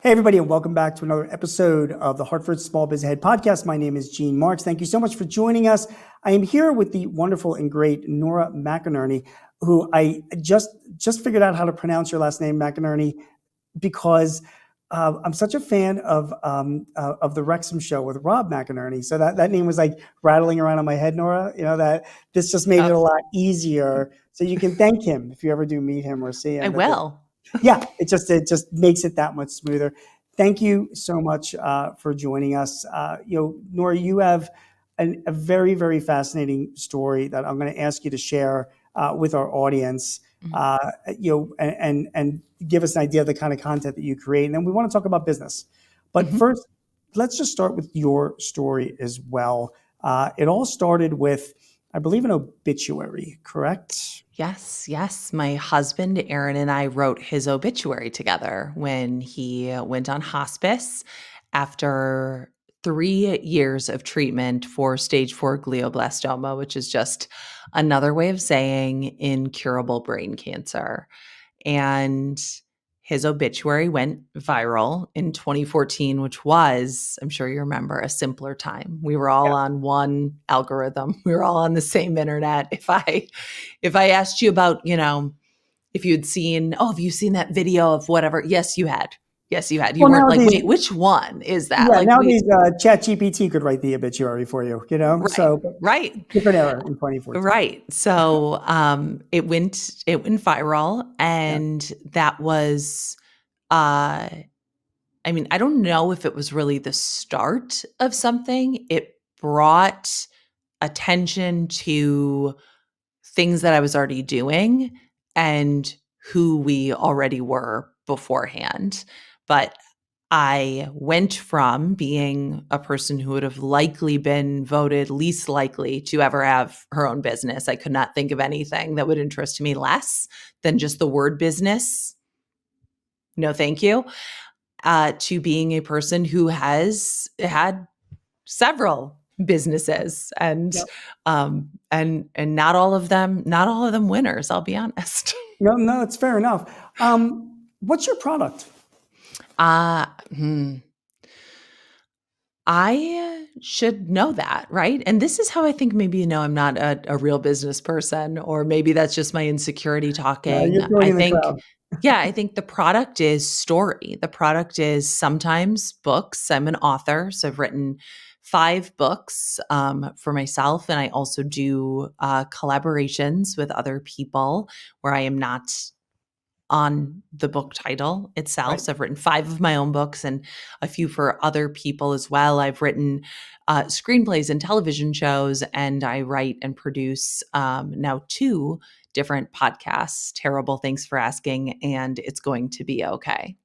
Hey, everybody, and welcome back to another episode of the Hartford Small Biz Ahead podcast. My name is Gene Marks. Thank you so much for joining us. I am here with the wonderful and great Nora McInerny, who I just figured out how to pronounce your last name, McInerny, because I'm such a fan of the Wrexham show with Rob McInerny. So that name was like rattling around in my head, Nora. You know, that this just made it a lot easier. So you can thank him if you ever do meet him or see him. I will. Yeah, it just makes it that much smoother. Thank you so much for joining us. Nora, you have a very, very fascinating story that I'm going to ask you to share with our audience. And give us an idea of the kind of content that you create, and then we want to talk about business. But first, let's just start with your story as well. It all started with, I believe, an obituary, correct? Yes. My husband, Aaron, and I wrote his obituary together when he went on hospice after 3 years of treatment for stage 4 glioblastoma, which is just another way of saying incurable brain cancer. And his obituary went viral in 2014, which was, I'm sure you remember, a simpler time. We were all on one algorithm. We were all on the same internet. If I asked you about, if you'd seen, have you seen that video of whatever? Yes, you had. You Well, weren't like, nowadays, wait, which one is that? yeah, Like nowadays ChatGPT could write the obituary for you, So right. different era in 2014. Right. So it went viral, and that was I don't know if it was really the start of something. It brought attention to things that I was already doing and who we already were beforehand. But I went from being a person who would have likely been voted least likely to ever have her own business. I could not think of anything that would interest me less than just the word business. No, thank you. To being a person who has had several businesses and not all of them winners, I'll be honest. No, it's fair enough. What's your product? I should know that, right? And this is how I think maybe, I'm not a real business person, or maybe that's just my insecurity talking. You're joining the crowd. I think the product is story. The product is sometimes books. I'm an author, so I've written 5 books for myself, and I also do collaborations with other people where I am not on the book title itself. Right. So I've written 5 of my own books and a few for other people as well. I've written screenplays and television shows, and I write and produce now 2 different podcasts, Terrible Thanks for Asking, and It's Going to Be Okay.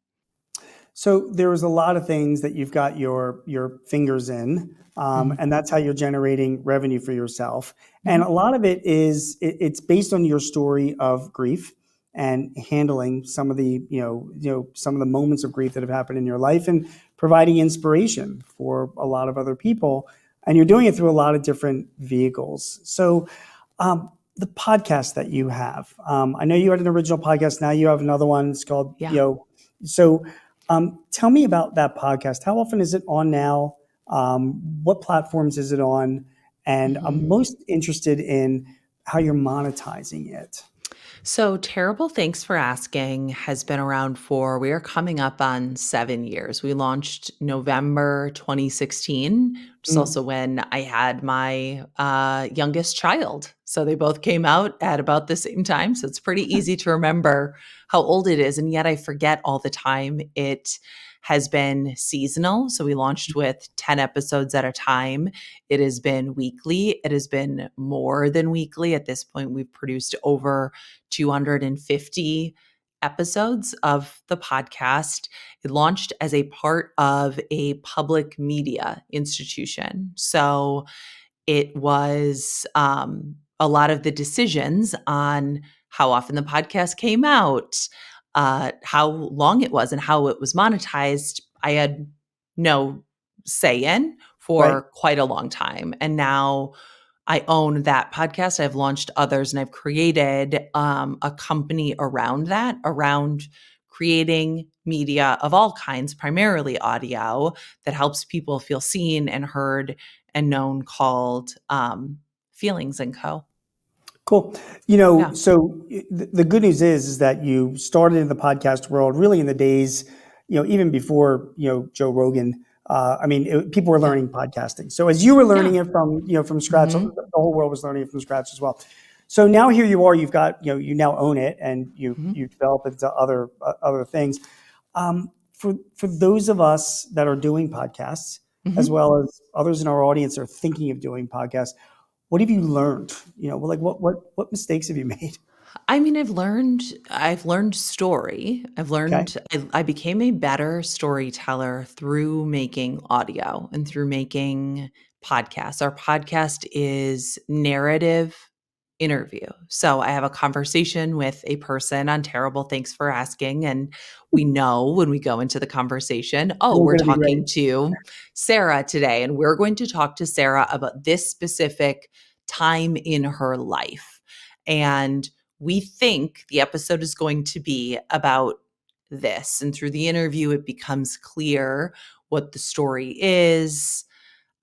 So there's a lot of things that you've got your fingers in, and that's how you're generating revenue for yourself. And a lot of it is it's based on your story of grief and handling some of the some of the moments of grief that have happened in your life, and providing inspiration for a lot of other people. And you're doing it through a lot of different vehicles. So the podcast that you have, I know you had an original podcast. Now you have another one. It's called So tell me about that podcast. How often is it on now? What platforms is it on? And I'm most interested in how you're monetizing it. So Terrible Thanks for Asking has been around we are coming up on 7 years. We launched November 2016, which is also when I had my youngest child. So they both came out at about the same time. So it's pretty easy to remember how old it is. And yet I forget all the time. It has been seasonal. So we launched with 10 episodes at a time. It has been weekly. It has been more than weekly. At this point, we've produced over 250 episodes of the podcast. It launched as a part of a public media institution. So it was a lot of the decisions on how often the podcast came out, how long it was, and how it was monetized, I had no say in for quite a long time. And now I own that podcast. I've launched others, and I've created a company around that, around creating media of all kinds, primarily audio, that helps people feel seen and heard and known, called Feelings and Co. Cool. Yeah. So the good news is that you started in the podcast world really in the days, even before, Joe Rogan. People were Yeah. learning podcasting. So as you were learning Yeah. it from scratch, Hmm. the whole world was learning it from scratch as well. So now here you are, you've got, you now own it and Hmm. you develop into other things. For those of us that are doing podcasts, as Hmm. well as others in our audience are thinking of doing podcasts, what have you learned? Like what mistakes have you made? I mean, I've learned story. Okay. I became a better storyteller through making audio and through making podcasts. Our podcast is narrative interview. So I have a conversation with a person on Terrible Thanks for Asking. And we know when we go into the conversation, oh, We're we're going to be great. talking to Sarah today, and we're going to talk to Sarah about this specific time in her life. And we think the episode is going to be about this. And through the interview, it becomes clear what the story is,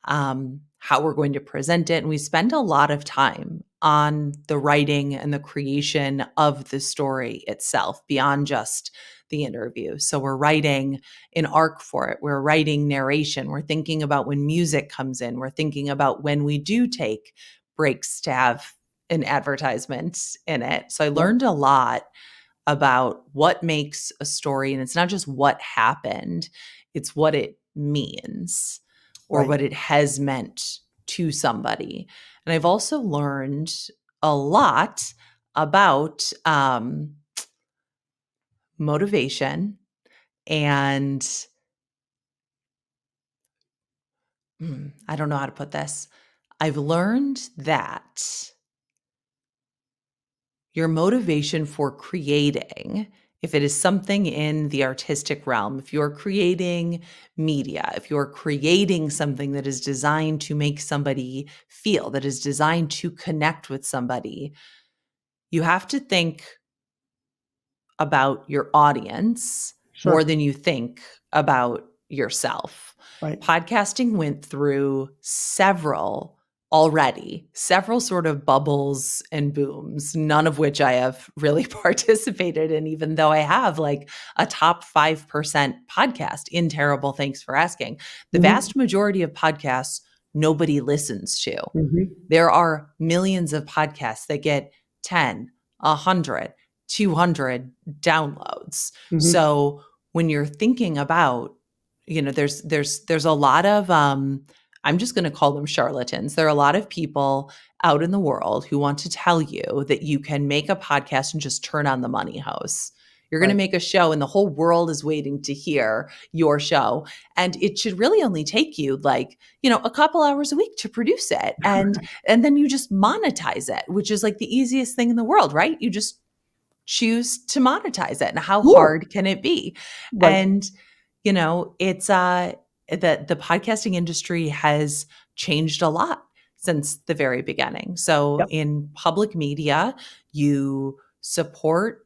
how we're going to present it. And we spend a lot of time on the writing and the creation of the story itself beyond just the interview. So we're writing an arc for it. We're writing narration. We're thinking about when music comes in. We're thinking about when we do take breaks to have an advertisement in it. So I Yep. learned a lot about what makes a story. And it's not just what happened, it's what it means or Right. what it has meant to somebody. And I've also learned a lot about motivation and I don't know how to put this. I've learned that your motivation for creating, if it is something in the artistic realm, if you're creating media, if you're creating something that is designed to make somebody feel, that is designed to connect with somebody, you have to think about your audience more Sure. than you think about yourself. Right. Podcasting went through several sort of bubbles and booms, none of which I have really participated in, even though I have like a top 5% podcast in Terrible Thanks for Asking. The Hmm. vast majority of podcasts nobody listens to. Hmm. There are millions of podcasts that get 10, 100, 200 downloads. Hmm. So when you're thinking about, there's a lot of I'm just going to call them charlatans. There are a lot of people out in the world who want to tell you that you can make a podcast and just turn on the money hose. You're going to Right. make a show and the whole world is waiting to hear your show. And it should really only take you like, a couple hours a week to produce it. And then you just monetize it, which is like the easiest thing in the world, right? You just choose to monetize it. And how Yeah. hard can it be? Right. And it's the podcasting industry has changed a lot since the very beginning. So Yep. in public media, you support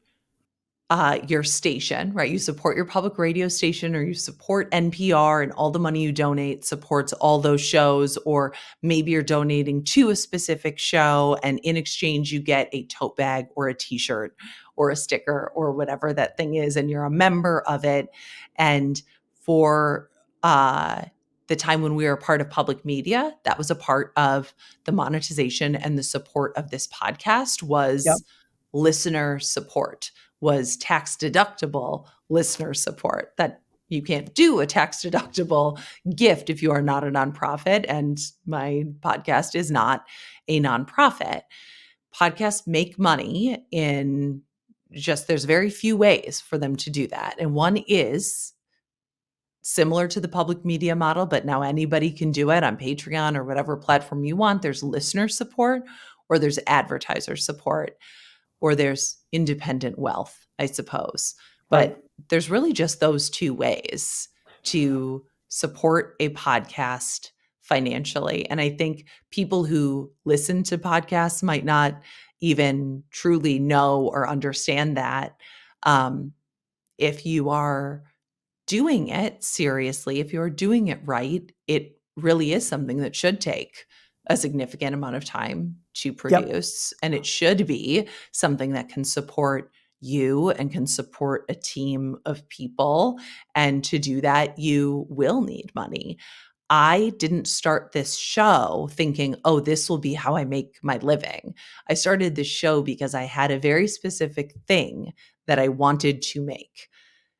your station, right? You support your public radio station or you support NPR, and all the money you donate supports all those shows. Or maybe you're donating to a specific show and in exchange you get a tote bag or a t-shirt or a sticker or whatever that thing is, and you're a member of it. And for the time when we were a part of public media, that was a part of the monetization and the support of this podcast Yep. was listener support, was tax deductible listener support. That you can't do a tax deductible gift if you are not a nonprofit. And my podcast is not a nonprofit. Podcasts make money in there's very few ways for them to do that. And one is similar to the public media model, but now anybody can do it on Patreon or whatever platform you want. There's listener support or there's advertiser support or there's independent wealth, I suppose. Right. But there's really just those two ways to support a podcast financially. And I think people who listen to podcasts might not even truly know or understand that. Um, if you are doing it seriously, if you're doing it right, it really is something that should take a significant amount of time to Yep. produce. And it should be something that can support you and can support a team of people. And to do that, you will need money. I didn't start this show thinking, oh, this will be how I make my living. I started this show because I had a very specific thing that I wanted to make.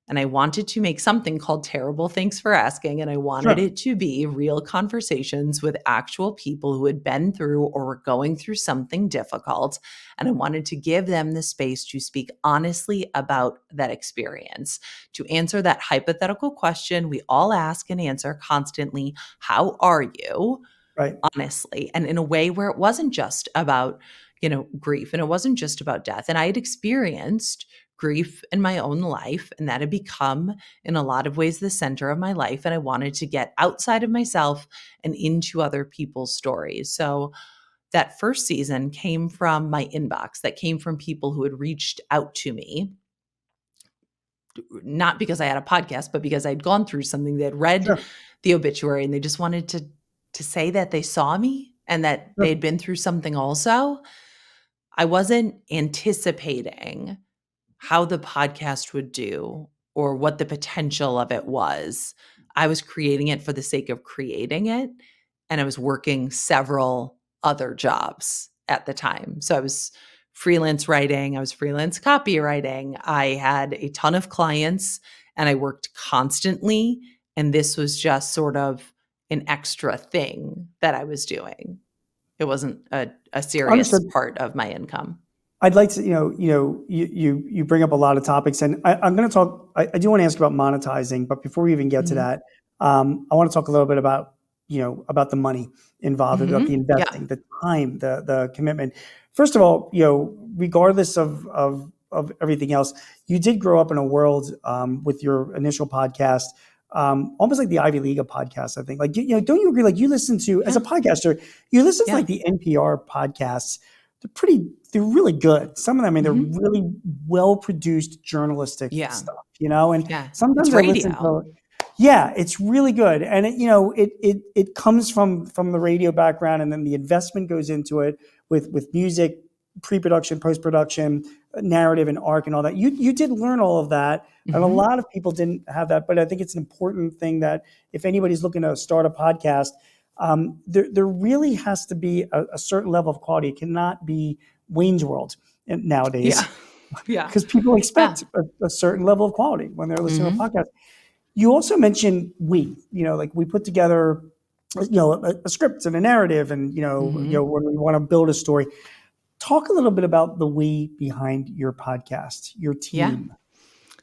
And I wanted to make something called Terrible Thanks for Asking. And I wanted Sure. it to be real conversations with actual people who had been through or were going through something difficult. And I wanted to give them the space to speak honestly about that experience, to answer that hypothetical question we all ask and answer constantly: how are you? Right. Honestly, and in a way where it wasn't just about, grief, and it wasn't just about death. And I had experienced grief in my own life, and that had become in a lot of ways the center of my life. And I wanted to get outside of myself and into other people's stories. So that first season came from my inbox, that came from people who had reached out to me, not because I had a podcast, but because I'd gone through something. They had read Sure. the obituary and they just wanted to say that they saw me and that Sure. they'd been through something also. I wasn't anticipating how the podcast would do or what the potential of it was. I was creating it for the sake of creating it, and I was working several other jobs at the time. So I was freelance writing, I was freelance copywriting. I had a ton of clients and I worked constantly, and this was just sort of an extra thing that I was doing. It wasn't a serious Understood. part of my income. I'd like to, you bring up a lot of topics, and I'm going to talk. I do want to ask about monetizing, but before we even get to Mhm. that, I want to talk a little bit about, about the money involved, about the Yeah. investing, the time, the commitment. First of all, regardless of everything else, you did grow up in a world with your initial podcast, almost like the Ivy League of podcasts. I think, like, don't you agree? Like, you listen to, as a Yeah. podcaster, you listen to Yeah. like the NPR podcasts. They're really good. Some of them, I mean, they're Mhm. really well, journalistic Yeah. stuff, and Yeah. It's sometimes I listen radio. to, yeah, it's really good. And it comes from the radio background, and then the investment goes into it with music, pre-production, post-production, narrative and arc and all that. You did learn all of that. And a Mhm. lot of people didn't have that, but I think it's an important thing that if anybody's looking to start a podcast, there really has to be a certain level of quality. It cannot be Wayne's World Yeah. nowadays, Yeah. because people Yeah. expect a certain level of quality when they're listening to a Mhm. podcast. You also mentioned like we put together, a script and a narrative, and Mhm. when we want to build a story. Talk a little bit about the we behind your podcast, your Yeah. team,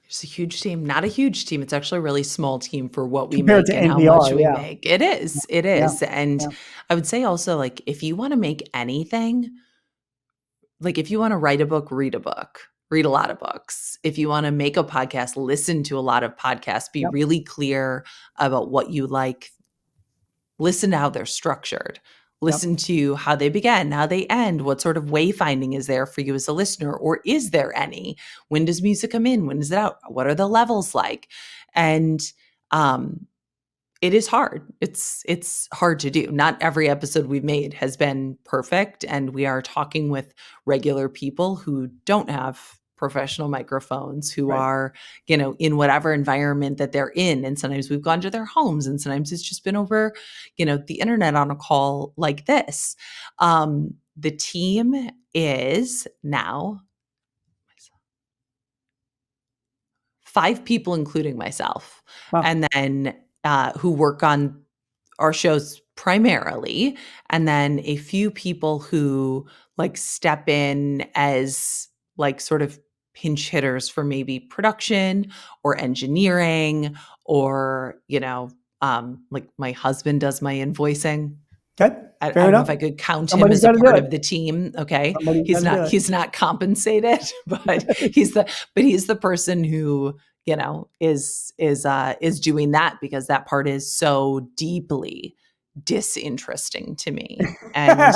It's a huge team. Not a huge team. It's actually a really small team for what we compared make to and how much NPR. we Yeah, make. It is. It yeah, is. And yeah. I would say also, like, if you want to make anything, like if you want to write a book, read a book. Read a lot of books. If you want to make a podcast, listen to a lot of podcasts. Be Yep, really clear about what you like. Listen to how they're structured. yep. Listen to how they begin, how they end. What sort of wayfinding is there for you as a listener, or is there any? When does music come in? When is it out? What are the levels like? And um, it is hard. It's hard to do. Not every episode we've made has been perfect, and we are talking with regular people who don't have professional microphones, who Right. are, in whatever environment that they're in. And sometimes we've gone to their homes, and sometimes it's just been over, the internet on a call like this. The team is now 5 people, including myself, Wow. and then who work on our shows primarily, and then a few people who like step in as like sort of pinch hitters for maybe production or engineering, or like my husband does my invoicing. Okay. I Fair don't know enough. if I could count him Somebody's as a got to do part it. of the team. Okay. Somebody's got He's to do not it. he's not compensated, but he's the person who, is doing that because that part is so deeply disinteresting to me. And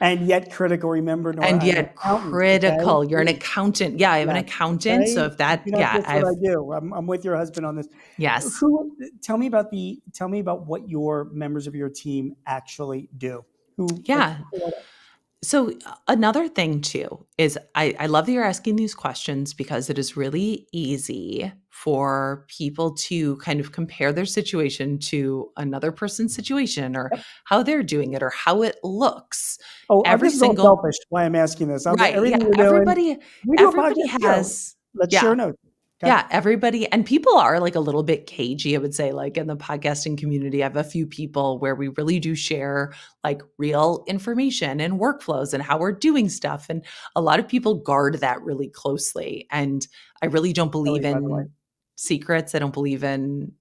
And yet critical. Remember, Nora, I'm an yet accountant. Okay, critical. You're an please. accountant. Yeah, I have an Yes. accountant. Okay. So if that, You're not yeah, just I what I have, do. I'm with your husband on this. yes. Who? Tell me about what your members of your team actually do. Who like? Yeah. Who are they? So another thing too is I love that you're asking these questions because it is really easy for people to kind of compare their situation to another person's situation or Yep. how they're doing it or how it looks. Oh, Every this is all single selfish. Why I'm asking this? right, yeah, Everything we're doing. We do a everybody podcast too. has Let's share yeah. notes. Okay. Yeah, everybody and people are like a little bit cagey, I would say, like in the podcasting community. I have a few people where we really do share like real information and workflows and how we're doing stuff. And a lot of people guard that really closely. And I really don't believe Kelly, by the way. in secrets. I don't believe in,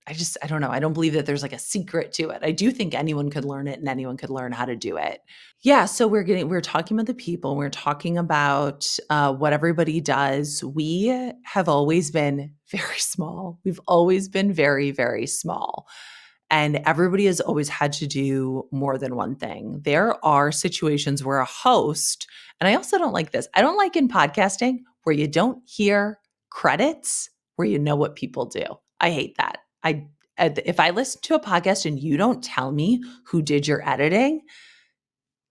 I don't know. I don't believe that there's like a secret to it. I do think anyone could learn it and anyone could learn how to do it. Yeah, so we're talking about the people. We're talking about what everybody does. We have always been very small. We've always been very, very small. And everybody has always had to do more than one thing. There are situations where a host, and I also don't like this. I don't like in podcasting where you don't hear credits where you know what people do. I hate that. If I listen to a podcast and you don't tell me who did your editing,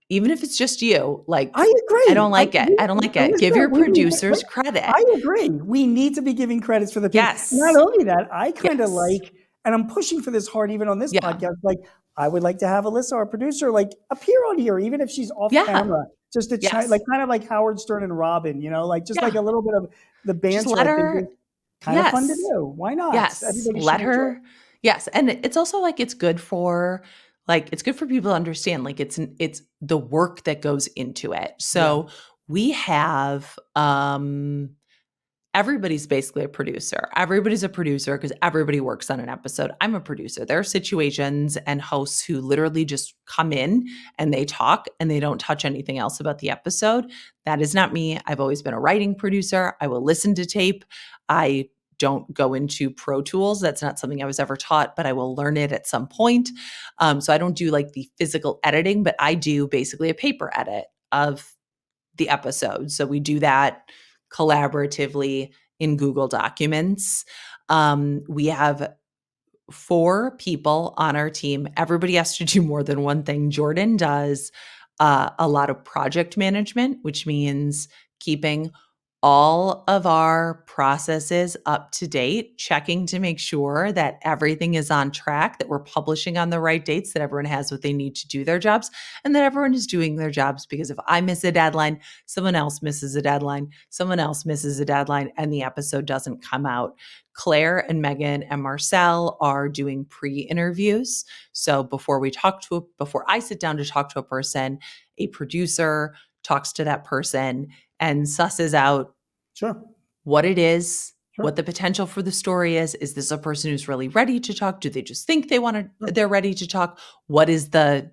even if it's just you, like, I I agree. don't like it. I don't like it. Give Listen, your producers credit. I agree. We need to be giving credits for the people. Not Yes. only that, I kind of Yes. like, and I'm pushing for this hard even on this Yeah. podcast. Like, I would like to have Alyssa, our producer, like appear on here, even if she's off Yeah. camera, just to like Yes. kind of like Howard Stern and Robin, like just like Yeah. a little bit of the Just banter. let I think her is kind of fun to yes. do. Why not? Yes. Everybody should Let enjoy it. her yes, and it's also like it's good for people to understand like it's the work that goes into it. Yeah, So we have everybody's basically a producer. Everybody's a producer because everybody works on an episode. I'm a producer. There are situations and hosts who literally just come in and they talk and they don't touch anything else about the episode. That is not me. I've always been a writing producer. I will listen to tape. I don't go into Pro Tools. That's not something I was ever taught, but I will learn it at some point. So I don't do like the physical editing, but I do basically a paper edit of the episode. So we do that collaboratively in Google Documents. We have 4 people on our team. Everybody has to do more than one thing. Jordan does a lot of project management, which means keeping all of our processes up to date, checking to make sure that everything is on track, that we're publishing on the right dates, that everyone has what they need to do their jobs, and that everyone is doing their jobs. Because if I miss a deadline, someone else misses a deadline, someone else misses a deadline, and the episode doesn't come out. Claire and Megan and Marcel are doing pre-interviews. So before I sit down to talk to a person, a producer talks to that person and susses out sure, what it is, what sure, the potential for the story is. Is this a person who's really ready to talk? Do they just think sure. they're ready to talk? What's the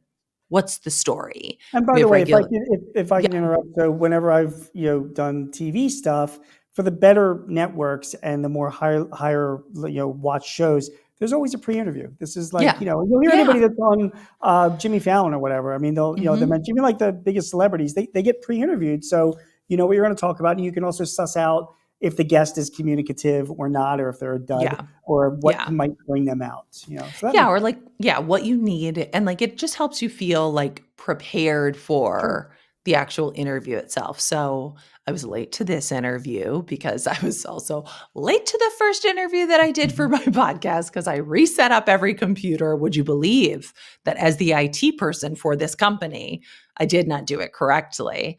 story? And by We the have way, regular if I can yeah, interrupt, so whenever I've done TV stuff for the better networks and the more higher watch shows, there's always a pre-interview. This is like yeah, you'll hear anybody yeah. that's on Jimmy Fallon or whatever. I mean they'll Mhm. mention even like the biggest celebrities they get pre-interviewed, so you know what you're going to talk about, and you can also suss out if the guest is communicative or not, or if they're a dud, Yeah. or what Yeah. might bring them out. So that Yeah, makes or like, yeah, what you need. And like it just helps you feel like prepared sure. for the actual interview itself. So I was late to this interview because I was also late to the first interview that I did for Mhm. my podcast because I reset up every computer. Would you believe that as the IT person for this company, I did not do it correctly?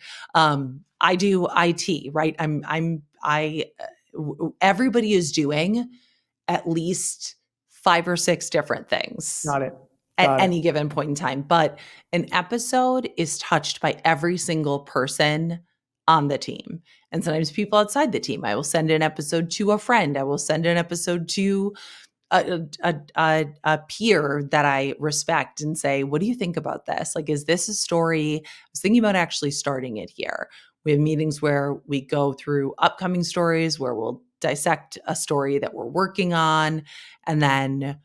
I do IT, right? Everybody is doing at least 5 or 6 different things Got it. at Got it. any given point in time. But an episode is touched by every single person on the team. And sometimes people outside the team. I will send an episode to a friend. I will send an episode to a peer that I respect and say, what do you think about this? Like, is this a story? I was thinking about actually starting it here. We have meetings where we go through upcoming stories, where we'll dissect a story that we're working on. And then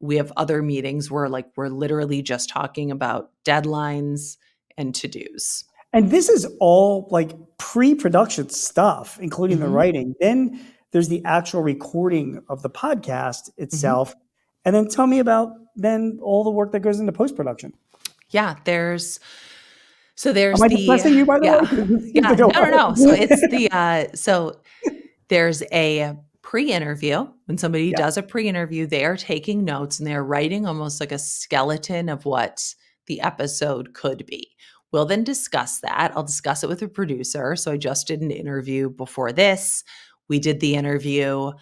We have other meetings where like we're literally just talking about deadlines and to-dos. And this is all like pre-production stuff, including the Mhm. writing. Then there's the actual recording of the podcast Mhm. itself. And then tell me about then all the work that goes into post-production. Yeah, Am there's I the depressing you, by the way? yeah. 'Cause this seems to Yeah, go no, no, no. So it's on. the so there's a pre-interview. When somebody Yeah, does a pre-interview, they are taking notes and they're writing almost like a skeleton of what the episode could be. We'll then discuss that. I'll discuss it with a producer. So I just did an interview before this. We did the interview.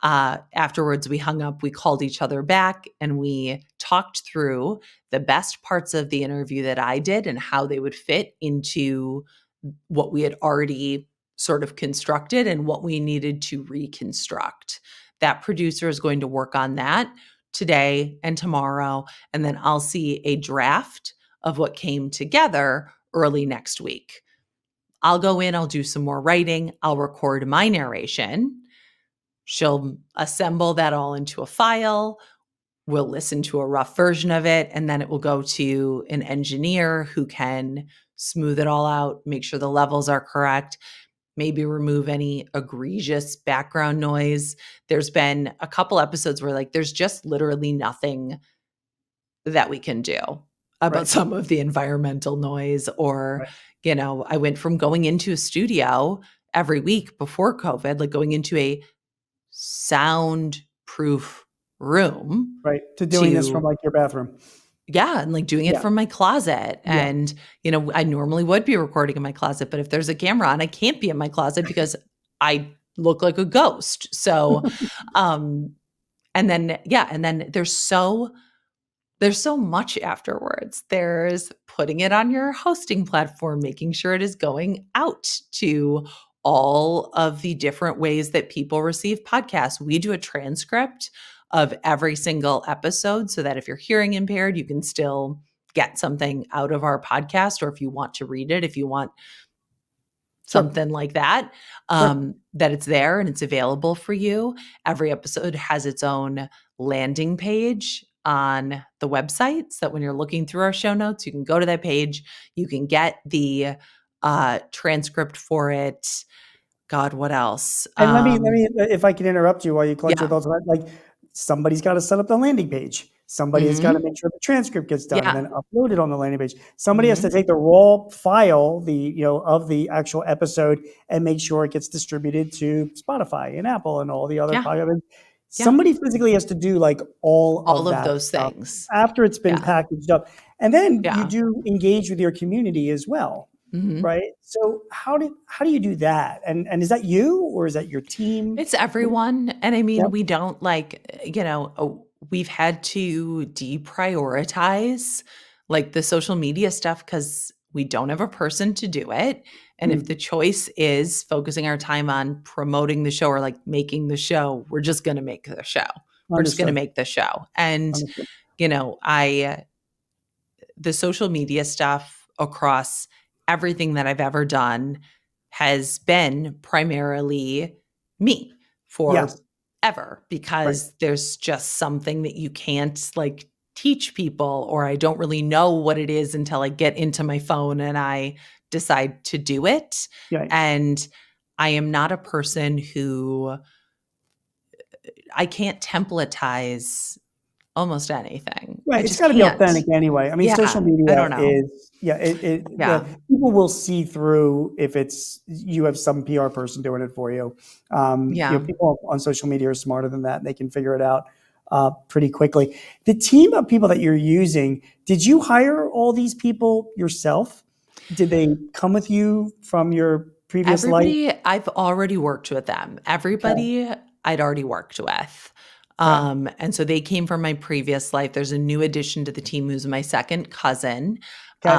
Afterwards, we hung up, we called each other back, and we talked through the best parts of the interview that I did and how they would fit into what we had already sort of constructed and what we needed to reconstruct. That producer is going to work on that today and tomorrow. And then I'll see a draft of what came together early next week. I'll go in, I'll do some more writing, I'll record my narration. She'll assemble that all into a file. We'll listen to a rough version of it, and then it will go to an engineer who can smooth it all out, make sure the levels are correct, maybe remove any egregious background noise. There's been a couple episodes where like there's just literally nothing that we can do about right, some of the environmental noise or right, I went from going into a studio every week before COVID, like going into a soundproof room right. To doing this from to like your bathroom. yeah, and like doing it Yeah, from my closet. yeah, And, I normally would be recording in my closet, but if there's a camera on, I can't be in my closet because I look like a ghost. So, um, and then, yeah, and then there's so much afterwards. There's putting it on your hosting platform, making sure it is going out to all of the different ways that people receive podcasts. We do a transcript of every single episode so that if you're hearing impaired, you can still get something out of our podcast, or if you want to read it, if you want sure, something like that, sure. that it's there and it's available for you. Every episode has its own landing page on the website so that when you're looking through our show notes, you can go to that page. You can get the transcript for it. God, what else? And let me, if I can interrupt you while you collect your Yeah. thoughts, like somebody's got to set up the landing page. Somebody has got to Hmm. make sure the transcript gets done and Yeah. then upload it on the landing page. Somebody has to Hmm. take the raw file, of the actual episode and make sure it gets distributed to Spotify and Apple and all the other Yeah. podcast. Yeah. Somebody physically has to do like all All of of that those stuff things. after it's been Yeah. packaged up. And then you Yeah. do engage with your community as well. Hmm. Right. So how do you do that? And is that you or is that your team? It's everyone. And I mean, Yep. we don't we've had to deprioritize like the social media stuff because we don't have a person to do it. And if the Hmm. choice is focusing our time on promoting the show or like making the show, we're just going to make the show. We're just going to Understood. make the show. And, Understood. I the social media stuff across everything that I've ever done has been primarily me Yes. forever Right. because there's just something that you can't like teach people, or I don't really know what it is until I get into my phone and I decide to do it. Right. And I am not a person who I can't templatize almost anything. I Right. It's just got to be can't. authentic anyway. I mean, social Yeah, I media don't know. is, yeah, the Yeah. people will see through if it's you have some PR person doing it for you. Yeah. People on social media are smarter than that. And they can figure it out pretty quickly. The team of people that you're using, did you hire all these people yourself? Did they come with you from your previous life? Everybody, I've already worked with them. Okay. Everybody I'd already worked with. Okay. And so they came from my previous life. There's a new addition to the team who's my second cousin. Okay.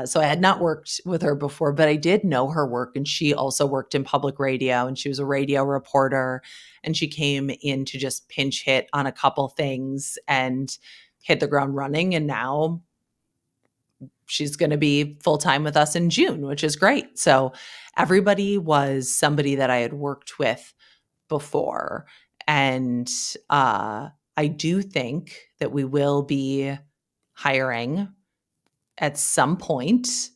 So I had not worked with her before, but I did know her work. And she also worked in public radio and she was a radio reporter. And she came in to just pinch hit on a couple things and hit the ground running. And now she's going to be full time with us in June, which is great. So everybody was somebody that I had worked with before. And I do think that we will be hiring at some point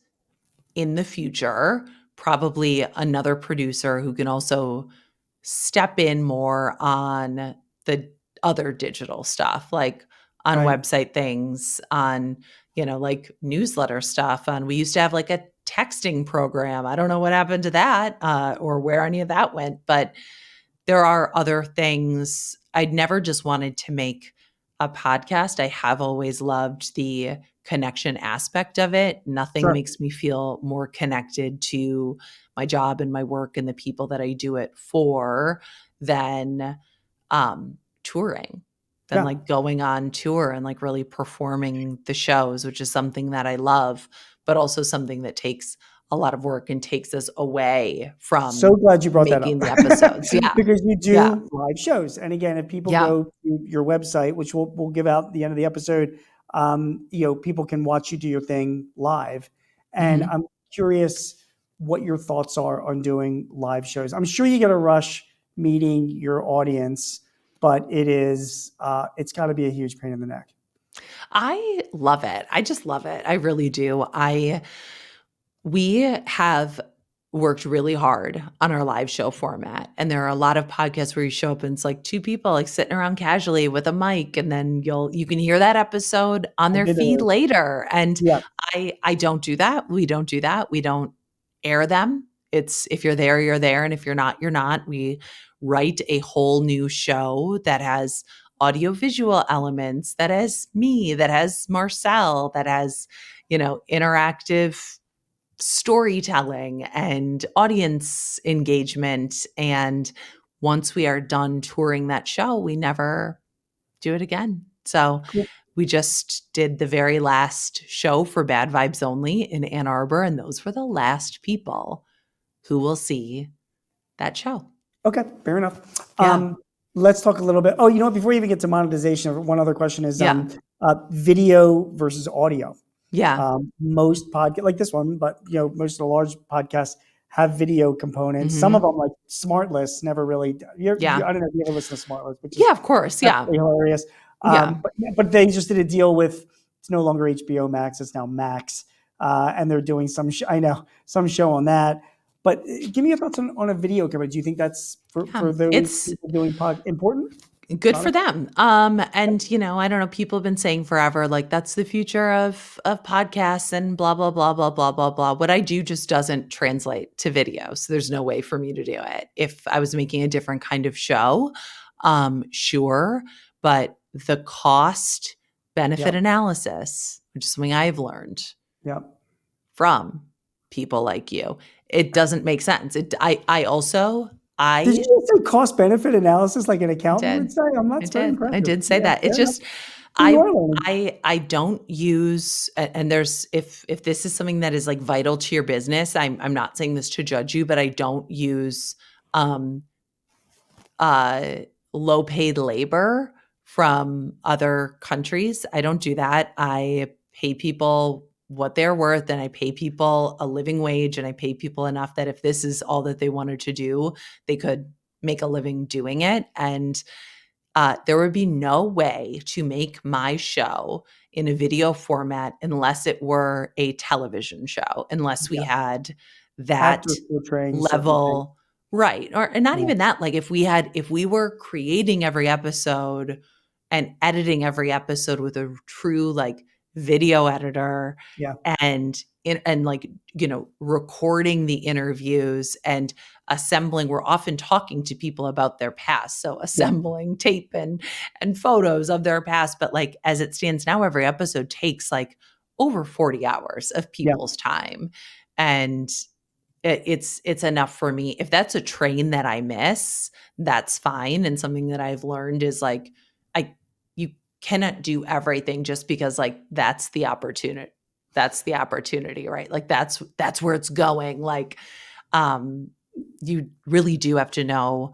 in the future, probably another producer who can also step in more on the other digital stuff, like on Right. website things, on, like newsletter stuff. We used to have like a texting program. I don't know what happened to that, or where any of that went, but there are other things. I'd never just wanted to make a podcast. I have always loved the connection aspect of it. Nothing Sure. makes me feel more connected to my job and my work and the people that I do it for than touring, than Yeah. like going on tour and like really performing the shows, which is something that I love, but also something that takes a lot of work and takes us away So from glad you brought that up making the episodes. Yeah. because you Yeah. do live shows. And again, if people Yeah. go to your website, which we'll give out at the end of the episode, people can watch you do your thing live. And Mhm. I'm curious what your thoughts are on doing live shows. I'm sure you get a rush meeting your audience, but it's got to be a huge pain in the neck. I love it. I just love it. I really do. We have worked really hard on our live show format. And there are a lot of podcasts where you show up and it's like two people like sitting around casually with a mic, and then you can hear that episode on I their did feed it. later. And Yeah. I don't do that. We don't do that. We don't air them. It's if you're there, you're there. And if you're not, you're not. We write a whole new show that has audiovisual elements, that has me, that has Marcel, that has, interactive storytelling and audience engagement. And once we are done touring that show, we never do it again. So Cool. we just did the very last show for Bad Vibes Only in Ann Arbor, and those were the last people who will see that show. Okay, fair enough. Yeah. Let's talk a little bit. Oh, before you even get to monetization, one other question is Yeah. video versus audio. Yeah. Most podcast like this one, but most of the large podcasts have video components. Some of Mhm. them, like Smart List, never really. Yeah. I don't know if you ever listen to Smart List, which is Yeah, of course. Yeah. absolutely hilarious. Yeah. But they just did a deal with it's no longer HBO Max; it's now Max, and they're doing some. I know some show on that. But give me your thoughts on a video camera. Do you think that's for those It's people doing pod important? good for Product? them. And I don't know, people have been saying forever, like that's the future of podcasts and blah, blah, blah, blah, blah, blah, blah. What I do just doesn't translate to video. So there's no way for me to do it. If I was making a different kind of show, sure. But the cost benefit Yep. analysis, which is something I've learned Yep. from people like you, it doesn't make sense. I also, Did you I just say cost benefit analysis like an I accountant would did. say? That's very I impressive. did say Yeah, that. It's fair enough. just So you I are learning. I don't use and there's if this is something that is like vital to your business, I'm not saying this to judge you, but I don't use um uh low paid labor from other countries. I don't do that. I pay people what they're worth, and I pay people a living wage, and I pay people enough that if this is all that they wanted to do, they could make a living doing it. And there would be no way to make my show in a video format unless it were a television show, unless we Yeah. had that Actors portraying certain things. level, right? Or and not Yeah. even that. Like if we were creating every episode and editing every episode with a true like video editor Yeah. and like recording the interviews and assembling, we're often talking to people about their past, so Yeah. assembling tape and photos of their past. But like as it stands now, every episode takes like over 40 hours of Yeah. people's time, and it's enough for me. If that's a train that I miss, that's fine. And something that I've learned is like I you cannot do everything just because like that's the opportunity. That's the opportunity, right? Like that's where it's going. Like um you really do have to know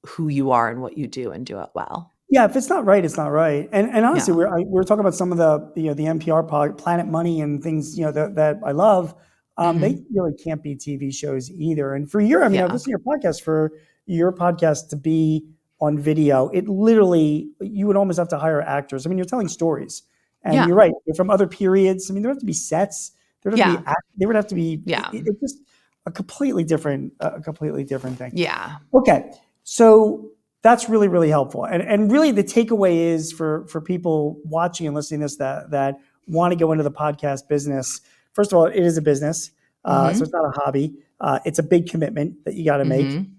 who you are and what you do and do it well. Yeah, if it's not right, it's not right. And honestly, Yeah. we're talking about some of the NPR Planet Money and things that I love. They Mhm. really can't be TV shows either. And for your, I mean, I've Yeah. listened to your podcast for your podcast to be on video, it literally, you would almost have to hire actors. I mean, you're telling stories, and Yeah. you're right. They're from other periods. I mean, there have to be sets. There would have to Yeah. be there would have to be. Yeah. It's just a completely different thing. Yeah. Okay, so that's really, really helpful. And really the takeaway is for people watching and listening to this that want to go into the podcast business. First of all, it is a business. So it's Mhm. not a hobby. It's a big commitment that you got to make. Mhm.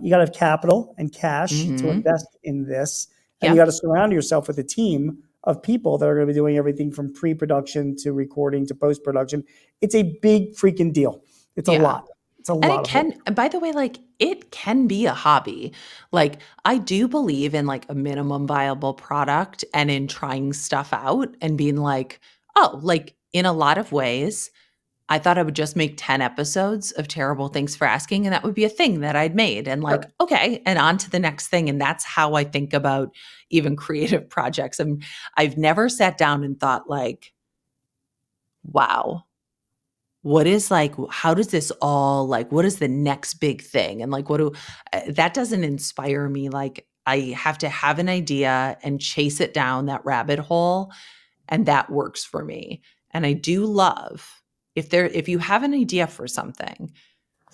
You got to have capital and cash to Mhm. invest in this. And you got Yep. to surround yourself with a team of people that are going to be doing everything from pre-production to recording to post-production. It's a big freaking deal. It's a Yeah. lot. It's a And lot it of work. can, and by the way, like it can be a hobby. Like I do believe in like a minimum viable product and in trying stuff out and being like, oh, like in a lot of ways, I thought I would just make 10 episodes of Terrible Thanks for Asking, and that would be a thing that I'd made. And like, Sure. okay, and on to the next thing. And that's how I think about even creative projects. And I've never sat down and thought like, wow, what is like, how does this all like, what is the next big thing? And like, that doesn't inspire me. Like, I have to have an idea and chase it down that rabbit hole. And that works for me. And I do love if you have an idea for something,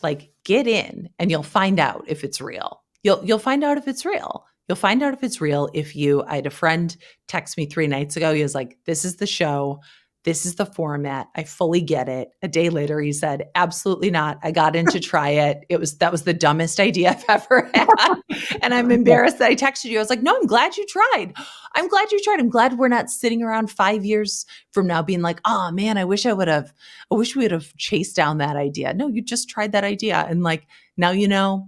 like get in and you'll find out if it's real. You'll find out if it's real. You'll find out if it's real if you I had a friend text me 3 nights ago. He was like, "This is the show. This is the format. I fully get it." A day later he said, "Absolutely not. I got in to try it. That was the dumbest idea I've ever had." And I'm embarrassed that I texted you. I was like, "No, I'm glad you tried. I'm glad you tried. I'm glad we're not sitting around 5 years from now being like, "Oh man, I wish we would have chased down that idea." No, you just tried that idea. And like, now you know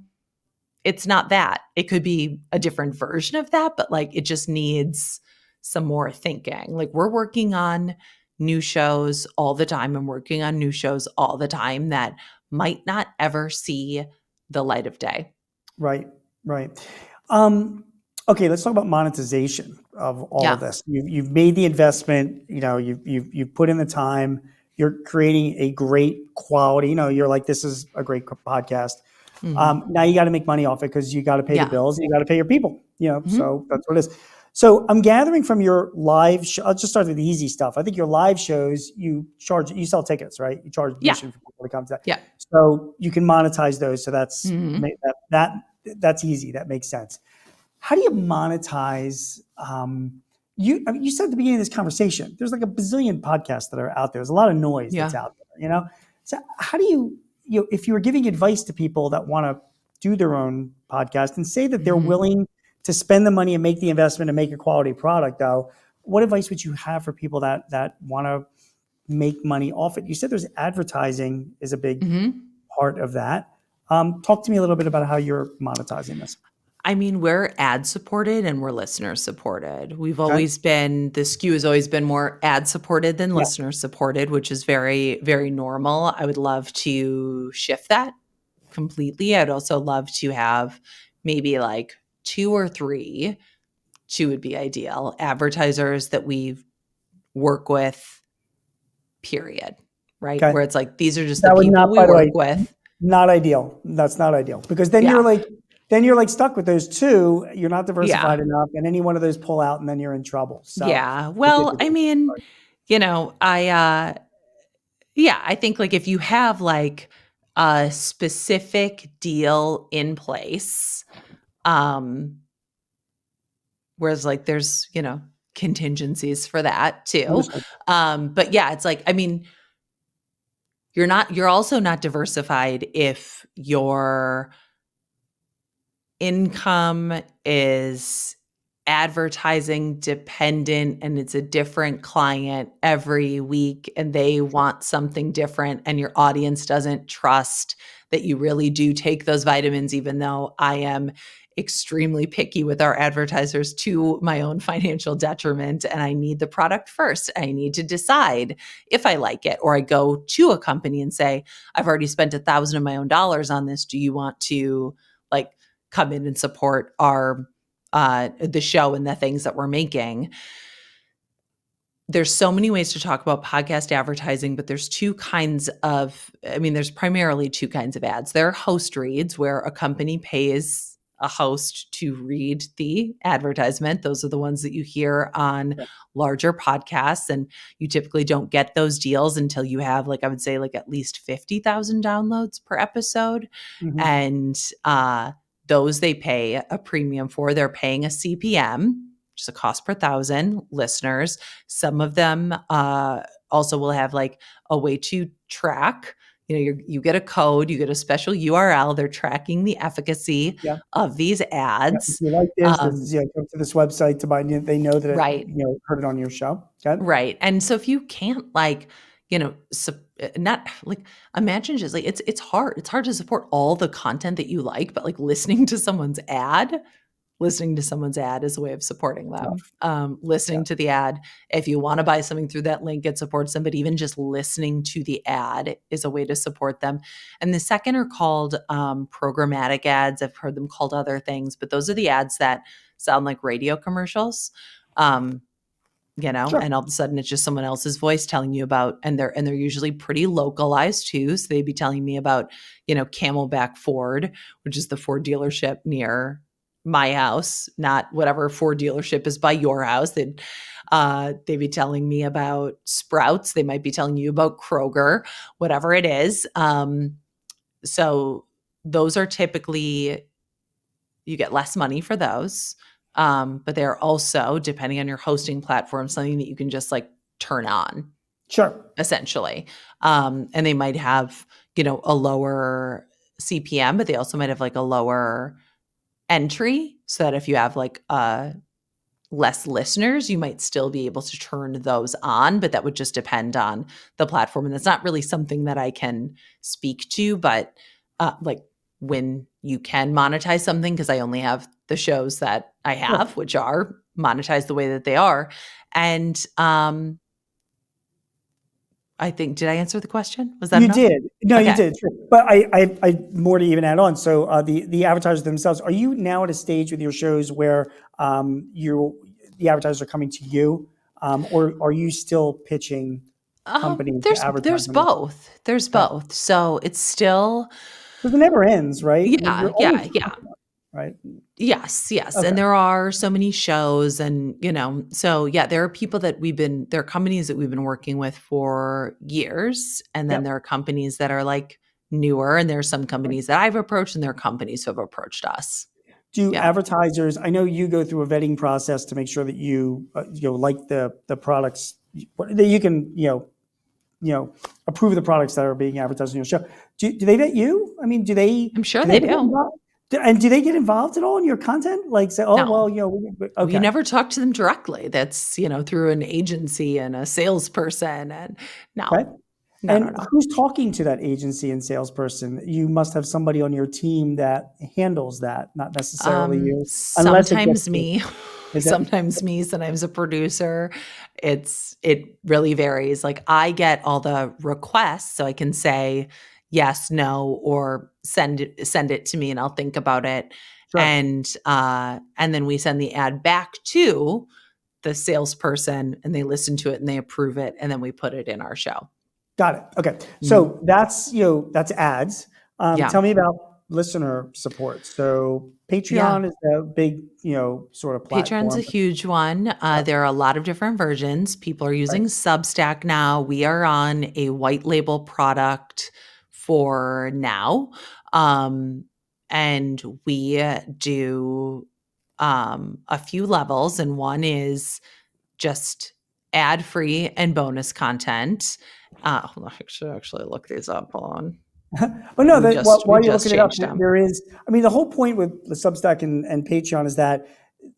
it's not that. It could be a different version of that, but like it just needs some more thinking. Like we're working on new shows all the time. I'm working on new shows all the time that might not ever see the light of day. Right, right. Um, okay, let's talk about monetization of all of Yeah. this. You've made the investment. You've put in the time. You're creating a great quality. You're like, this is a great podcast. Mhm. Now you got to make money off it because you got to pay the Yeah. bills and you got to pay your people. Mhm. So that's what it is. So I'm gathering from your live show. I'll just start with the easy stuff. I think your live shows, you sell tickets, right? You charge Yeah. admission for people to come to that. Yeah. So you can monetize those. So Mhm. that's easy. That makes sense. How do you monetize? You said at the beginning of this conversation, there's like a bazillion podcasts that are out there. There's a lot of noise that's Yeah. out there. So how do if you were giving advice to people that want to do their own podcast and say that they're Mhm. willing to spend the money and make the investment and make a quality product, though, what advice would you have for people that want to make money off it? You said there's advertising is a big Mhm. part of that. Talk to me a little bit about how you're monetizing this. I mean, we're ad supported and we're listener supported. Okay. The SKU has always been more ad supported than Yeah. listener supported, which is very, very normal. I would love to shift that completely. I'd also love to have maybe like 2 or 3, 2 would be ideal, advertisers that we work with, period, right? Okay. Where it's like, these are just the That would people not, we by the work way, with. not ideal. That's not ideal because Yeah. then you're like stuck with those two. You're not Yeah. diversified enough, and any one of those pull out, and then you're in trouble. So Yeah. it's a Well, I different mean, part. yeah, I think like if you have like a specific deal in place, um, whereas like there's, contingencies for that too. Understood. But yeah, it's like, I mean, you're also not diversified if your income is advertising dependent and it's a different client every week and they want something different and your audience doesn't trust that you really do take those vitamins, even though I am extremely picky with our advertisers to my own financial detriment and I need the product first. I need to decide if I like it, or I go to a company and say, I've already spent $1,000 of my own dollars on this. Do you want to like come in and support the show and the things that we're making? There's so many ways to talk about podcast advertising, but there's primarily two kinds of ads. There are host reads where a company pays a host to read the advertisement. Those are the ones that you hear on Yeah. larger podcasts. And you typically don't get those deals until you have, like, I would say, like at least 50,000 downloads per episode. Mhm. And those they pay a premium for. They're paying a CPM, which is a cost per thousand listeners. Some of them also will have like a way to track. You get a code, you get a special URL. They're tracking the efficacy Yeah. of these Yeah. If ads. you like this, Um, go to this website to buy. They know that right, heard it on your show. Okay. right. And so if you can't like, not like, imagine just like it's hard. It's hard to support all the content that you like, but like listening to someone's ad is a way of supporting Yeah. them. Yeah. Listening to the ad, if you want to buy something through that link, it supports them, but even just listening to the ad is a way to support them. And the second are called programmatic ads. I've heard them called other things, but those are the ads that sound like radio commercials. Sure. And all of a sudden it's just someone else's voice telling you about, and they're usually pretty localized too. So they'd be telling me about, Camelback Ford, which is the Ford dealership near my house, not whatever Ford dealership is by your house. They'd be telling me about Sprouts. They might be telling you about Kroger, whatever it is. So those are typically, you get less money for those. But they're also, depending on your hosting platform, something that you can just like turn on, Sure. essentially. And they might have, a lower CPM, but they also might have like a lower entry, so that if you have like less listeners, you might still be able to turn those on, but that would just depend on the platform. And that's not really something that I can speak to, but like when you can monetize something, because I only have the shows that I Sure. have, which are monetized the way that they are. And I think, did I answer the question? Was that You enough? did. No, you Okay. did. Sure. But I more to even add on. So the advertisers themselves, are you now at a stage with your shows where the advertisers are coming to you, or are you still pitching companies to advertise There's on your? both. There's Okay. both. So it's still, Because it never ends, right? yeah, You're always yeah, yeah. talking about it, right? Yes, yes. Okay. And there are so many shows, and, so yeah, there are people that there are companies that we've been working with for years. And then Yep. there are companies that are like newer, and there are some companies that I've approached, and there are companies who have approached us. Do Yeah. advertisers? I know you go through a vetting process to make sure that you like the products that you can approve the products that are being advertised on your show. Do they vet you? I mean, I'm sure do they they ever get do. involved? And do they get involved at all in your content? Like say, oh No. well, We okay, never talk to them directly. That's, through an agency and a salesperson, and no. okay. No, no, And no. who's talking to that agency and salesperson? You must have somebody on your team that handles that, not necessarily you, unless it gets Sometimes to, me, is it? sometimes me, sometimes a producer. It really varies. Like, I get all the requests, so I can say yes, no, or send it to me and I'll think about it. Sure. And then we send the ad back to the salesperson, and they listen to it and they approve it, and then we put it in our show. Got it. Okay. Mhm. So that's ads. Yeah. Tell me about listener support. So Yeah. Patreon is a big, sort of Patreon's a platform. huge one. Yeah, There are a lot of different versions. People are right. using Substack now. We are on a white label product for now. Um, and we do a few levels, and one is just ad free and bonus content. Hold on, I should actually look these up. Hold on. But no, We while you're just looking it up, changed them. there is, I mean, the whole point with the Substack and Patreon is that,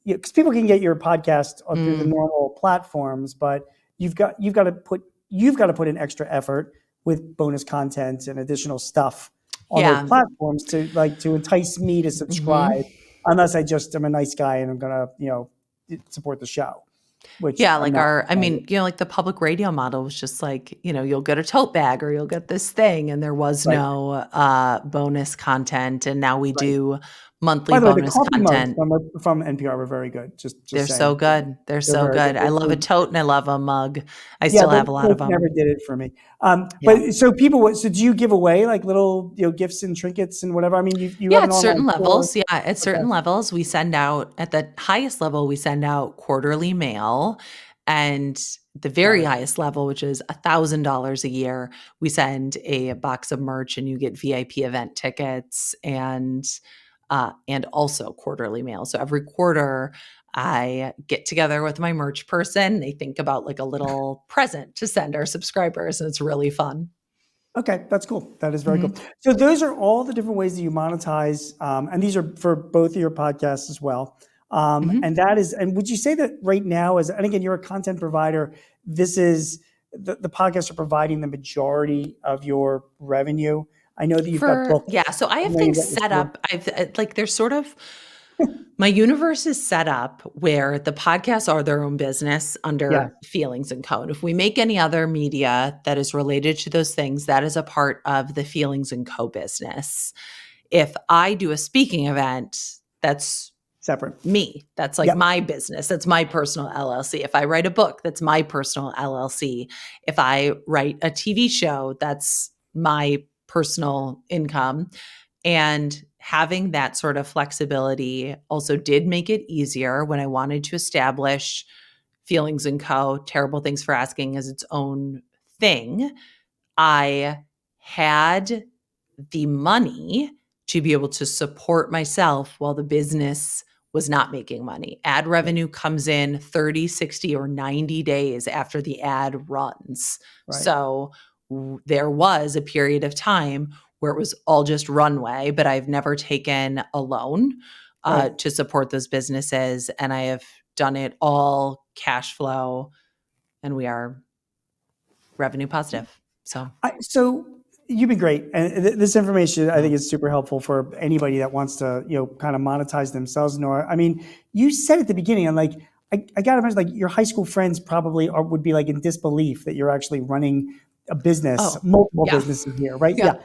because people can get your podcast through the Mm, normal platforms, but you've got to put in extra effort with bonus content and additional stuff on those yeah. platforms to entice me to Hmm. subscribe, unless I just am a nice guy and I'm gonna, support the show, which Yeah, I'm like not. like the public radio model was just like, you'll get a tote bag or you'll get this thing, and there was Right, no bonus content. And now we right. do monthly By the way, the bonus coffee mugs content. from NPR were very good. Just They're so saying, good. They're they're so very good. good. I love a tote and I love a mug. I Yeah, still the have a lot of Coke never them. did it for me. Yeah. But so people, so do you give away like little, gifts and trinkets and whatever? I mean, you Yeah, have an at online certain store. levels. Yeah, at Okay, certain levels, we send out at the highest level, we send out quarterly mail. And the got very it. highest level, which is $1,000 a year, we send a box of merch and you get VIP event tickets and also quarterly mail. So every quarter I get together with my merch person. They think about like a little present to send our subscribers, and it's really fun. Okay, that's cool. That is very cool. Mhm. So those are all the different ways that you monetize, and these are for both of your podcasts as well. Mhm. And that is, and would you say that right now, and again, you're a content provider, this is the podcasts are providing the majority of your revenue. I know that you've got For books. yeah, so I I have know you've things got your set store. up. I've like there's sort of my universe is set up where the podcasts are their own business Yeah, under Feelings and Co. And if we make any other media that is related to those things, that is a part of the Feelings and Co business. If I do a speaking event, that's separate. me. That's like Yep, my business. That's my personal LLC. If I write a book, that's my personal LLC. If I write a TV show, that's my personal income. And having that sort of flexibility also did make it easier when I wanted to establish Feelings and Co. Terrible Things for Asking as its own thing. I had the money to be able to support myself while the business was not making money. Ad right, revenue comes in 30, 60, or 90 days after the ad runs. right, So there was a period of time where it was all just runway, but I've never taken a loan right. to support those businesses. And I have done it all cash flow, and we are revenue positive. So, So you've been great, and this information I yeah. think is super helpful for anybody that wants to, kind of monetize themselves. Nora, I mean, you said at the beginning, I'm like, I gotta imagine, like your high school friends probably would be like in disbelief that you're actually running a business, Oh, multiple yeah. businesses here, right? Yeah. Yeah,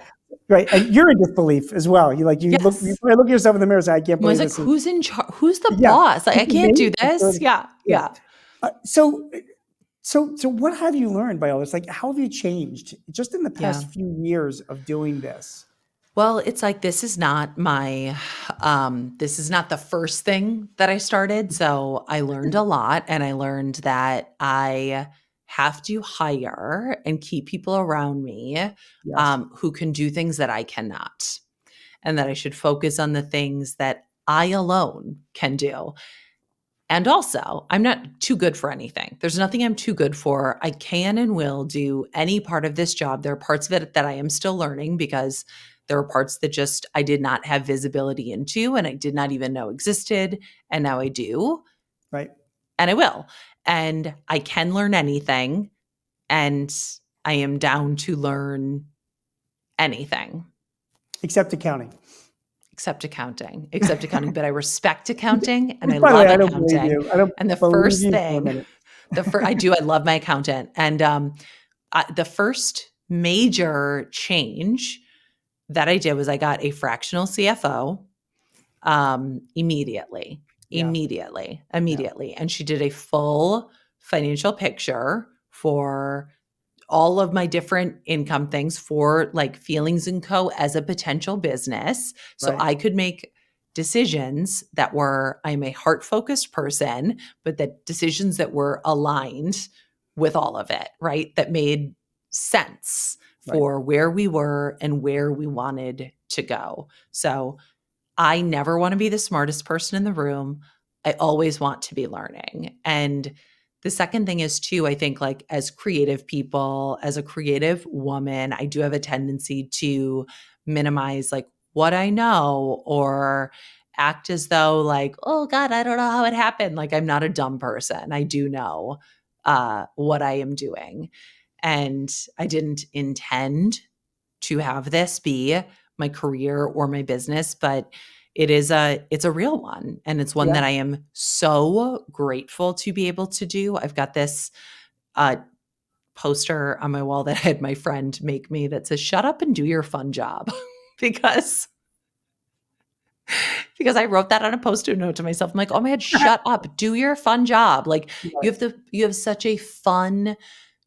right. And you're in disbelief as well. You Yes. probably look at yourself in the mirror and say, I can't I was believe like, this is, "Who's in charge? Who's the yeah, boss? Like, this I is can't do me. this." Yeah, Yeah. yeah. So what have you learned by all this? Like, how have you changed just in the Yeah. past few years of doing this? Well, it's like this is not the first thing that I started, so I learned a lot, and I learned that I have to hire and keep people around me, Yes. who can do things that I cannot, and that I should focus on the things that I alone can do. And also, I'm not too good for anything. There's nothing I'm too good for. I can and will do any part of this job. There are parts of it that I am still learning because there are parts that just I did not have visibility into and I did not even know existed. And now I do, Right. and I will. And I can learn anything. And I am down to learn anything Except accounting. except accounting. But I respect accounting and I Which, by the love way, I don't believe accounting. you. I don't And the believe first you for a thing minute. I love my accountant. And the first major change that I did was I got a fractional CFO immediately, Yeah. Yeah. immediately. And she did a full financial picture for all of my different income things for like Feelings and Co as a potential business. So Right. I could make decisions that were, I'm a heart focused person, but that decisions that were aligned with all of it, right? That made sense Right. for where we were and where we wanted to go. So I never want to be the smartest person in the room. I always want to be learning. And the second thing is, too, I think, like as creative people, as a creative woman, I do have a tendency to minimize like what I know or act as though, like, oh God, I don't know how it happened. Like, I'm not a dumb person. I do know what I am doing. And I didn't intend to have this be my career or my business, but it's a real one, and it's one Yeah. that I am so grateful to be able to do. I've got this uh, poster on my wall that I had my friend make me that says, "Shut up and do your fun job," because because I wrote that on a Post-it note to myself. I'm like, oh my God, shut up. Do your fun job. Like Right. you have such a fun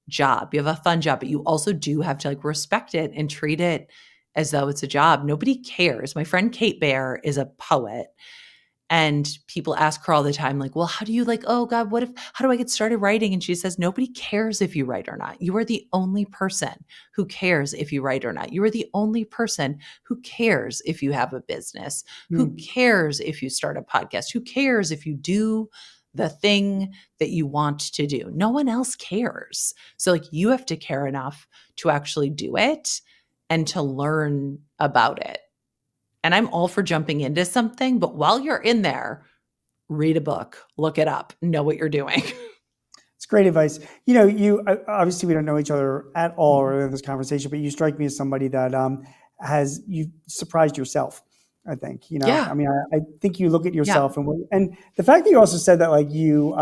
job. You have a fun job, but you also do have to like respect it and treat it as though it's a job. Nobody cares. My friend Kate Bear is a poet. And people ask her all the time, like, well, how do you like, oh God, how do I get started writing? And she says, nobody cares if you write or not. You are the only person who cares if you write or not. You are the only person who cares if you have a business, who Mm. cares if you start a podcast, who cares if you do the thing that you want to do. No one else cares. So like you have to care enough to actually do it and to learn about it. And I'm all for jumping into something, but while you're in there, read a book, look it up, know what you're doing. It's great advice. You obviously we don't know each other at all or in this conversation, but you strike me as somebody that you surprised yourself. I think Yeah. I mean, I think you look at Yeah. yourself and the fact that you also said that like you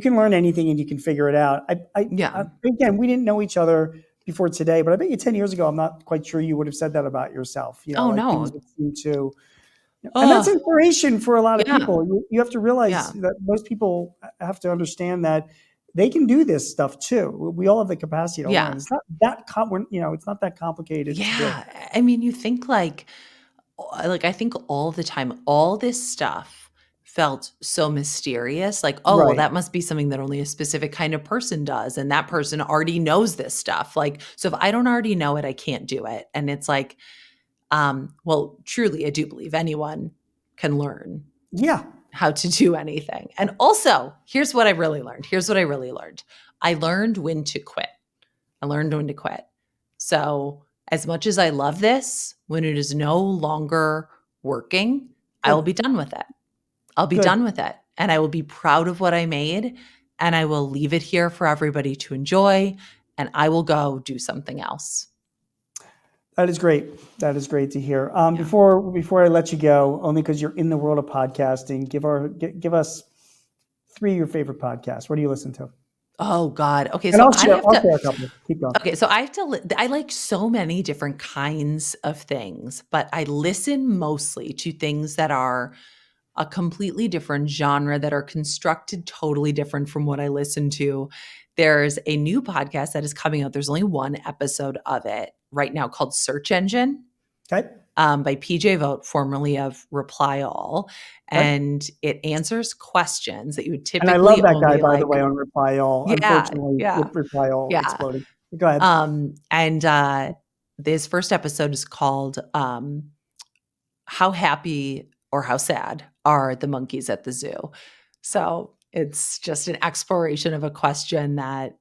can learn anything and you can figure it out. Yeah. Again, we didn't know each other before today, but I bet you 10 years ago, I'm not quite sure you would have said that about yourself. Oh Like things no. that seem to and that's Oh, inspiration for a lot of yeah. people. You have to realize Yeah. that most people have to understand that they can do this stuff too. We all have the capacity to learn. Yeah. It's not that it's not that complicated to do. Yeah. I mean, you think like I think all the time, all this stuff felt so mysterious. Like, oh, well, Right. that must be something that only a specific kind of person does. And that person already knows this stuff. Like, so if I don't already know it, I can't do it. And it's like, well, truly, I do believe anyone can learn Yeah. how to do anything. And also, here's what I really learned. Here's what I really learned. I learned when to quit. I learned when to quit. So, as much as I love this, when it is no longer working, I will Good. be done with it. I'll be Good. done with it. And I will be proud of what I made. And I will leave it here for everybody to enjoy. And I will go do something else. That is great. That is great to hear. Yeah. Before I let you go, only because you're in the world of podcasting, give us three of your favorite podcasts. What do you listen to? Oh God. Okay. And So I have I'll to, share a couple. Keep going. okay. So I have to, I like so many different kinds of things, but I listen mostly to things that are a completely different genre, that are constructed totally different from what I listen to. There's a new podcast that is coming out. There's only one episode of it right now called Search Engine, Okay. by PJ Vogt, formerly of Reply All. Okay. And it answers questions that you would And I love typically that guy, only by the way, like, on Reply All. yeah, Unfortunately, yeah, Reply All yeah. exploded. Go ahead. And this first episode is called How Happy or How Sad Are the Monkeys at the Zoo? So it's just an exploration of a question that,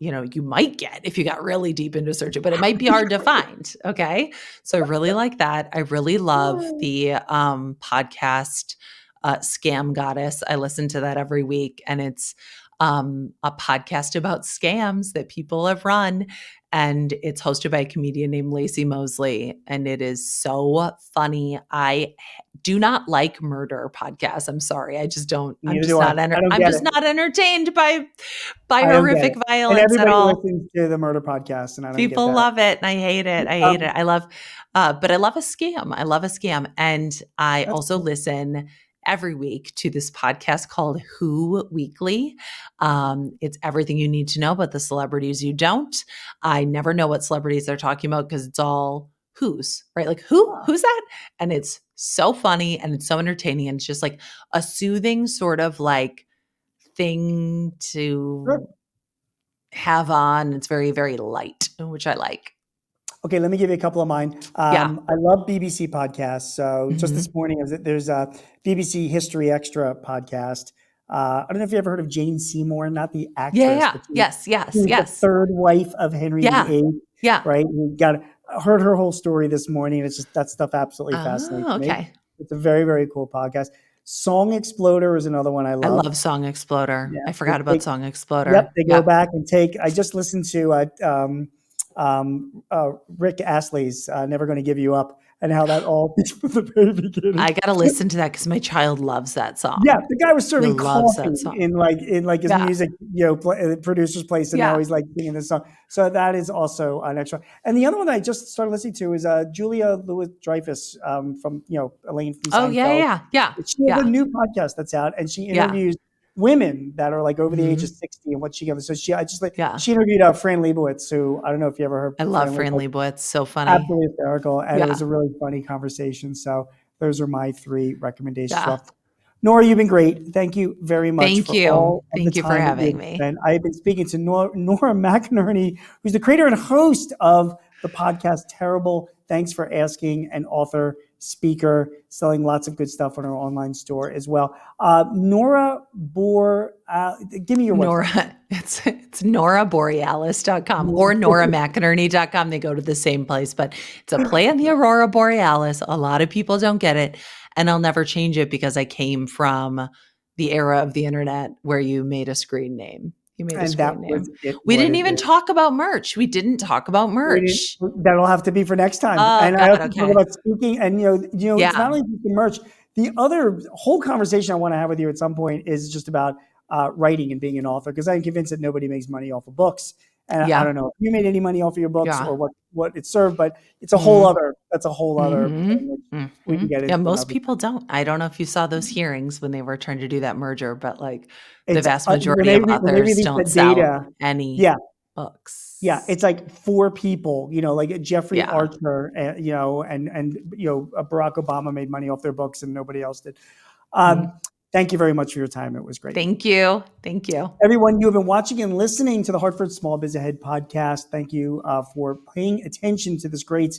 you might get if you got really deep into searching, but it might be hard to find. Okay. So I really like that. I really love the podcast Scam Goddess. I listen to that every week, and it's a podcast about scams that people have run. And it's hosted by a comedian named Lacey Mosley. And it is so funny. I do not like murder podcasts. I'm sorry. I just don't. Neither do I. I don't I'm get just it. not entertained by I don't get horrific it. And violence at everybody all. listens to the murder podcast, and I don't get People that. love it, and I hate it. I hate it. Um, I love, but I love a scam. I love a scam. And I that's also listen every week to this podcast called Who Weekly. It's everything you need to know about the celebrities you don't. I never know what celebrities they're talking about because it's all who's, right? Like who's that? And it's so funny and it's so entertaining. And it's just like a soothing sort of like thing Sure. to have on. It's very, very light, which I like. Okay, let me give you a couple of mine. Yeah. I love BBC podcasts. So just Mhm. this morning, there's a BBC History Extra podcast. I don't know if you ever heard of Jane Seymour, not the Yeah, actress, yeah. but Yes, she yes, was the yes. third wife of Henry Yeah. VIII, Yeah. right? We heard her whole story this morning. It's just that stuff absolutely fascinates Oh, me. okay. It's a very, very cool podcast. Song Exploder is another one I I love. love Song Exploder. Yeah, I forgot about Song yep, Exploder. they go Yeah. back and take. I just listened to Rick Astley's Never Gonna Give You Up, and how that all from the very beginning. I gotta listen to that because my child loves that Yeah, song. the guy was He serving loves coffee that song. in his Yeah, music, producer's place, and now yeah. he's like singing this song. So that is also an extra. And the other one that I just started listening to is Julia Louis-Dreyfus from Elaine from Oh, yeah, Seinfeld. yeah, yeah, She has a yeah, new podcast that's out, and she yeah. interviews women that are like over the age of Mhm. 60 and what she gives. So Yeah. she interviewed Fran Lebowitz, who I don't know if you ever heard I love Fran Fran Lebowitz, Lebowitz, so funny. absolutely hysterical, and it was Yeah, a really funny conversation. So those are my three recommendations. yeah. Well, Nora, you've been great. Thank you very much Thank for you. all of the Thank you for time that you having have me. spent. I have been speaking to Nora McInerny, who's the creator and host of the podcast Terrible. Thanks for asking, an author, speaker, selling lots of good stuff on our online store as well. Nora give me your website. Nora, it's noraborealis.com or noramcInerny.com. They go to the same place, but it's a play on the aurora borealis. A lot of people don't get it, and I'll never change it because I came from the era of the internet where you made a screen name. You made a And that screen was name. it, We what didn't it even is. talk about merch. We didn't talk about merch. That'll have to be for next time. Oh And I God, also talk okay. about speaking, and it's not Yeah. only just the merch. The other whole conversation I want to have with you at some point is just about writing and being an author, because I'm convinced that nobody makes money off of books. And I Yeah. don't know if you made any money off of your books Yeah. or what it served, but Mhm. that's a whole other thing, Mhm. which we can Mhm. get Yeah, into most another. people don't. I don't know if you saw those hearings when they were trying to do that merger, but, like, the It's vast when majority of they authors release the don't sell data. any Yeah, yeah, books. it's like four people, like Jeffrey Yeah. Archer, and Barack Obama made money off their books and nobody else did. Mhm. Thank you very much for your time. It was great. Thank you. Thank you. Everyone, you have been watching and listening to the Hartford Small Biz Ahead podcast. Thank you for paying attention to this great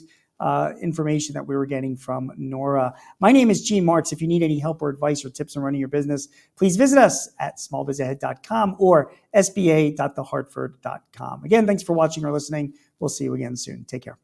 information that we were getting from Nora. My name is Gene Martz. If you need any help or advice or tips on running your business, please visit us at smallbizahead.com or sba.thehartford.com. Again, thanks for watching or listening. We'll see you again soon. Take care.